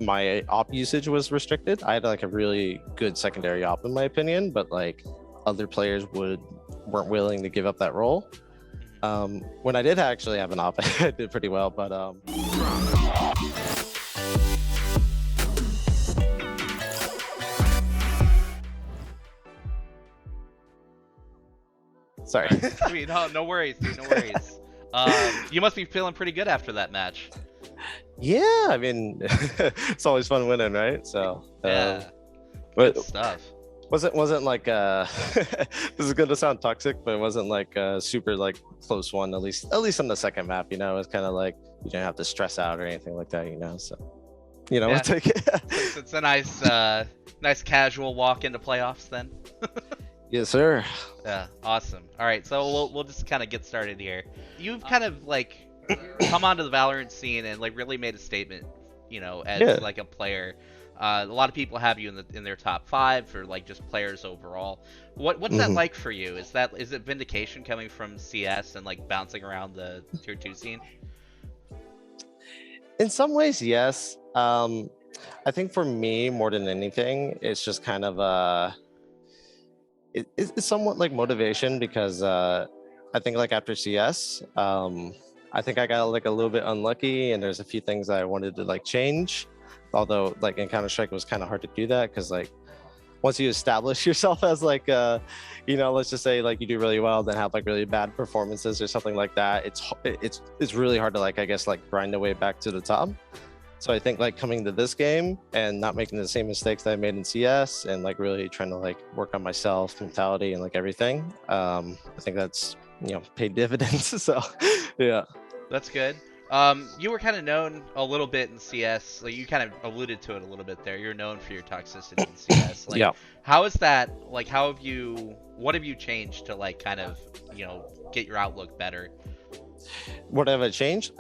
my op usage was restricted. I had like a really good secondary op in my opinion, but like other players weren't willing to give up that role. When I did actually have an op, I did pretty well, but sorry. Sweet. No worries, dude. No worries. You must be feeling pretty good after that match. Yeah, I mean, it's always fun winning, right? So Yeah, but good stuff. wasn't like this is gonna sound toxic, but it wasn't like a super like close one. At least on the second map, you know, it's kind of like you don't have to stress out or anything like that, you know. So you know, Yeah. we'll take it. It's a nice casual walk into playoffs then. Yes, sir. Yeah, awesome. All right, so we'll just kind of get started here. You've kind of like come onto the Valorant scene and like really made a statement, you know, as like a player. A lot of people have you in their top 5 for like just players overall. What's that like for you? Is it vindication coming from CS and like bouncing around the tier 2 scene? In some ways, yes. I think for me, more than anything, it's just kind of it's somewhat like motivation because I think like after CS, I think I got like a little bit unlucky and there's a few things that I wanted to like change. Although like in Counter-Strike it was kind of hard to do that because like once you establish yourself as like you know, let's just say like you do really well then have like really bad performances or something like that, it's really hard to like I guess like grind the way back to the top. So I think like coming to this game and not making the same mistakes that I made in CS and like really trying to like work on myself, mentality, and like everything, I think that's, you know, paid dividends. So yeah, that's good. You were kind of known a little bit in CS, like you kind of alluded to it a little bit there. You're known for your toxicity in CS. Like, yeah. How is that? Like, what have you changed to like kind of, you know, get your outlook better? What have I changed?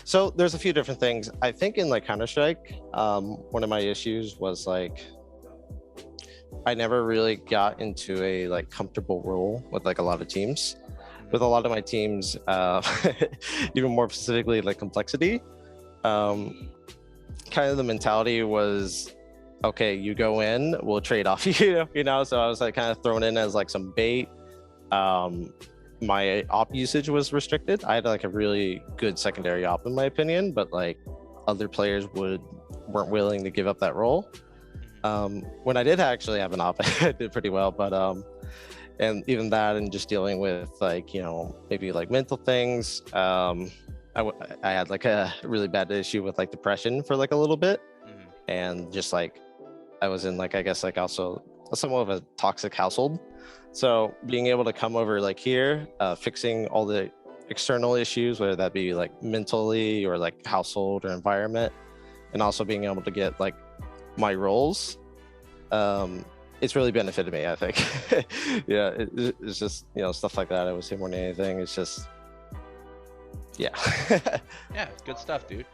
So there's a few different things. I think in like Counter-Strike, one of my issues was like I never really got into a like comfortable role with like a lot of teams. With a lot of my teams, even more specifically like complexity, kind of the mentality was, okay, you go in, we'll trade off you, you know. So I was like kind of thrown in as like some bait. My op usage was restricted. I had like a really good secondary op in my opinion, but like other players weren't willing to give up that role. When I did actually have an op, I did pretty well, but and even that and just dealing with like, you know, maybe like mental things. I had like a really bad issue with like depression for like a little bit, and just like I was in like I guess like also somewhat of a toxic household. So being able to come over like here, fixing all the external issues, whether that be like mentally or like household or environment, and also being able to get like my roles, it's really benefited me, I think. Yeah, it's just, you know, stuff like that. I would say more than anything, it's just, yeah. Yeah, good stuff, dude.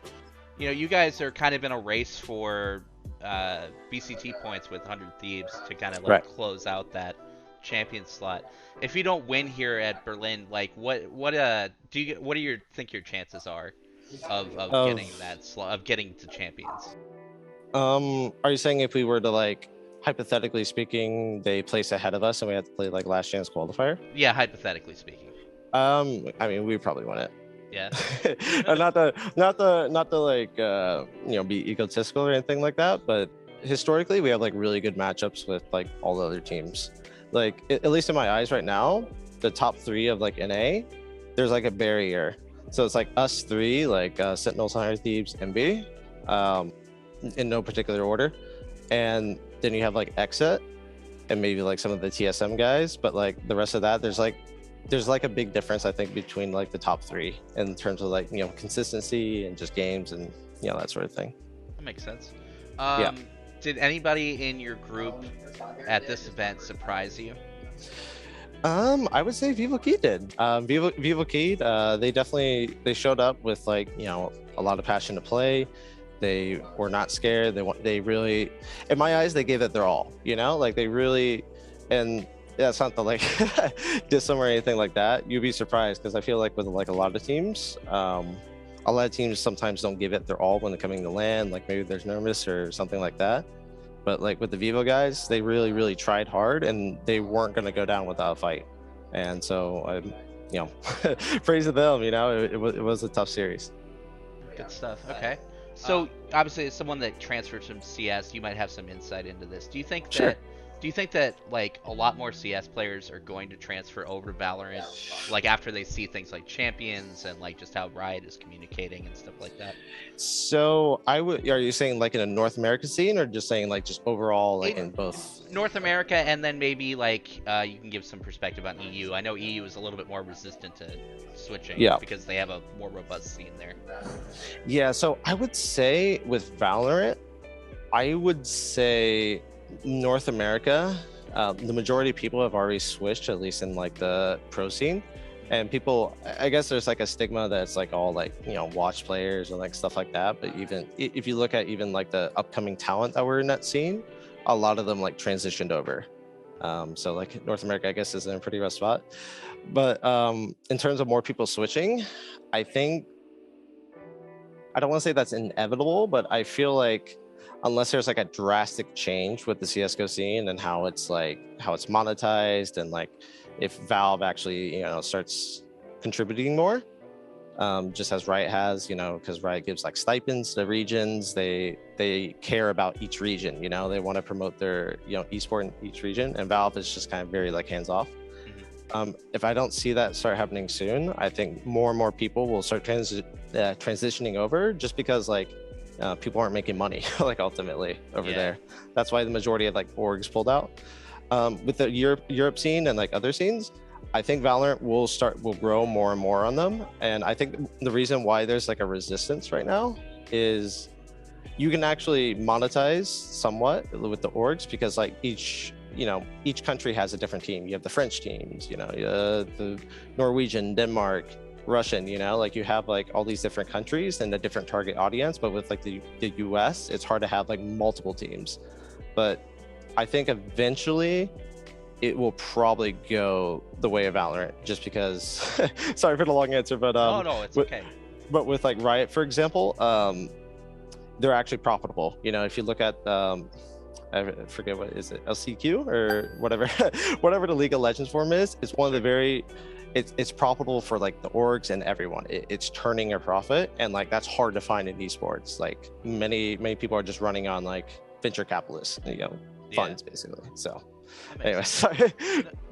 You know, you guys are kind of in a race for VCT points with 100 Thieves to kind of like close out that champion slot. If you don't win here at Berlin, like what do you think your chances are of getting that slot, of getting to champions? Are you saying if we were to like, hypothetically speaking, they place ahead of us and we had to play like last chance qualifier? Yeah, hypothetically speaking. I mean, we probably win it. Yeah. not to like you know, be egotistical or anything like that, but historically we have like really good matchups with like all the other teams. Like at least in my eyes right now, the top 3 of like NA, there's like a barrier. So it's like us 3, like Sentinels, 100 Thieves, MB, in no particular order, and then you have like Exit and maybe like some of the TSM guys, but like the rest of that, there's like a big difference, I think, between like the top 3 in terms of like, you know, consistency and just games and, you know, that sort of thing. That makes sense. Yeah. Did anybody in your group at this event surprise you? I would say Vivo Key did. Vivo Key, they showed up with like, you know, a lot of passion to play. They were not scared. They really, in my eyes, they gave it their all, you know, like they really, and that's not to like diss them or anything like that. You'd be surprised because I feel like with like a lot of teams, a lot of teams sometimes don't give it their all when they're coming to land, like maybe there's nervous or something like that. But like with the Vivo guys, they really tried hard, and they weren't going to go down without a fight. And so I'm, praise to them. It was a tough series. Good stuff. Okay. So obviously, as someone that transfers from CS, you might have some insight into this. Do you think that? Sure. Do you think that like a lot more CS players are going to transfer over to Valorant, like after they see things like champions and like just how Riot is communicating and stuff like that? So are you saying like in a North American scene, or just saying like just overall, like in both? North America, and then maybe like you can give some perspective on EU. I know EU is a little bit more resistant to switching, because they have a more robust scene there. Yeah, so I would say with Valorant, I would say North America, the majority of people have already switched, at least in like the pro scene. And people, I guess there's like a stigma that it's like all like, watch players and like stuff like that. But even if you look at even like the upcoming talent that were in that scene, a lot of them like transitioned over. So like North America, I guess, is in a pretty rough spot. But in terms of more people switching, I think, I don't want to say that's inevitable, but I feel like unless there's like a drastic change with the CSGO scene and how it's monetized, and like if Valve actually, starts contributing more, just as Riot has, because Riot gives like stipends to regions. They care about each region, they want to promote their, esport in each region, and Valve is just kind of very like hands off. If I don't see that start happening soon, I think more and more people will start transitioning over, just because like people aren't making money like ultimately over there. That's why the majority of like orgs pulled out. With the Europe scene and like other scenes, I think Valorant will grow more and more on them. And I think the reason why there's like a resistance right now is you can actually monetize somewhat with the orgs, because like each country has a different team. You have the French teams, the Norwegian, Denmark, Russian, like you have like all these different countries and a different target audience. But with like the US, it's hard to have like multiple teams. But I think eventually it will probably go the way of Valorant, just because sorry for the long answer, but no, it's okay. But with like Riot, for example, they're actually profitable. If you look at I forget, what is it, LCQ or whatever whatever the League of Legends form is, it's one of the very, it's profitable for like the orgs and everyone. It's turning a profit, and like that's hard to find in esports. Like many people are just running on like venture capitalists, funds basically. So anyway, sorry.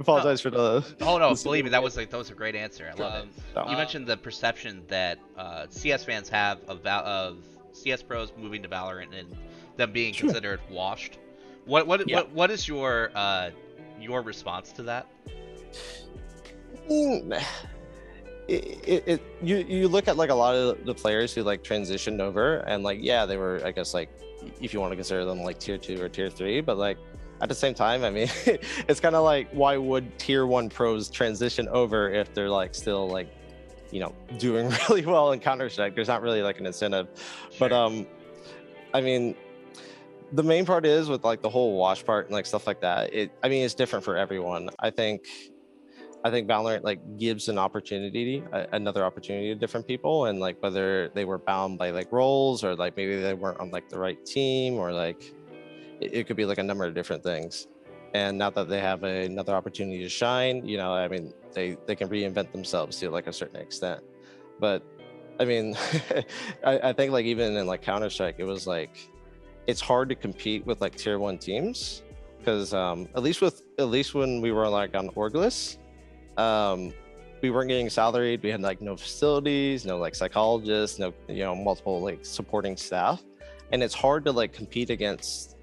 Apologize for the. Oh no, believe me, that was a great answer. I love it. You mentioned the perception that CS fans have of CS pros moving to Valorant and them being considered washed. What is your response to that? You look at like a lot of the players who like transitioned over, and like they were, I guess, like if you want to consider them like tier 2 or tier 3, but like at the same time, I mean, it's kind of like, why would tier 1 pros transition over if they're like still like doing really well in Counter-Strike? There's not really like an incentive. But I mean, the main part is with like the whole wash part and like stuff like that, it's different for everyone. I think Valorant like gives another opportunity to different people, and like whether they were bound by like roles, or like maybe they weren't on like the right team, or like it could be like a number of different things. And now that they have another opportunity to shine, they can reinvent themselves to like a certain extent. But I mean, I think like even in like Counter-Strike, it was like it's hard to compete with like tier 1 teams, because at least when we were like on Orgless, we weren't getting salaried. We had like no facilities, no like psychologists, no multiple like supporting staff, and it's hard to like compete against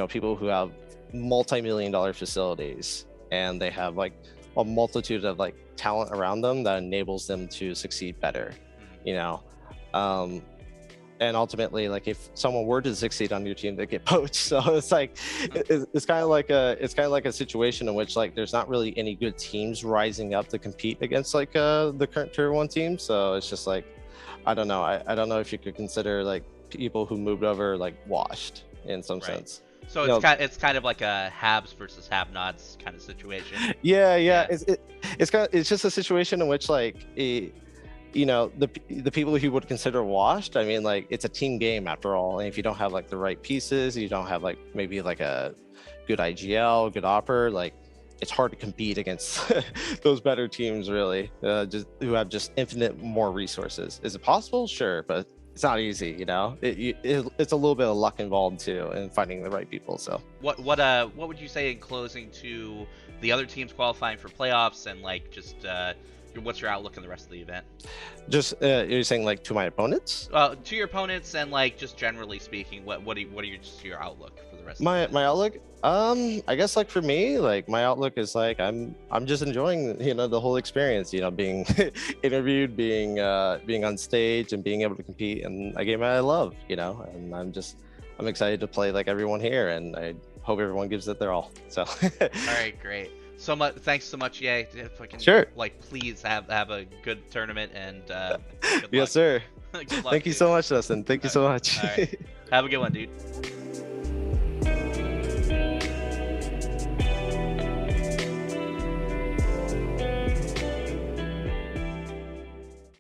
people who have multi-million-dollar facilities, and they have like a multitude of like talent around them that enables them to succeed better, and ultimately, like if someone were to succeed on your team, they get poached. So it's like it's kind of like a situation in which like there's not really any good teams rising up to compete against like the current tier 1 team. So it's just like, I don't know. I don't know if you could consider like people who moved over like washed in some sense. So it's kind of like a haves versus have-nots kind of situation. Yeah. It's just a situation in which like you know, the people who would consider washed, I mean, like, it's a team game after all, and if you don't have like the right pieces, you don't have like maybe like a good IGL, good opper, like it's hard to compete against those better teams, really, just who have just infinite more resources. Is it possible? Sure, but it's not easy, you know. It's a little bit of luck involved too in finding the right people. So what would you say in closing to the other teams qualifying for playoffs, and like just what's your outlook on the rest of the event? Just you're saying like to my opponents? To your opponents, and like just generally speaking, what are your outlook for the rest of the My event? my outlook, I guess like for me, like my outlook is like I'm just enjoying, you know, the whole experience, you know, being interviewed, being on stage and being able to compete in a game that I love, you know, and I'm excited to play like everyone here, and I hope everyone gives it their all. So All right, great. So much, thanks so much, Yay. Fucking, sure. like, please have a good tournament, and good luck. Yes, sir. Good luck, Thank you dude. so much, Dustin. Thank you so much. All right. Have a good one, dude.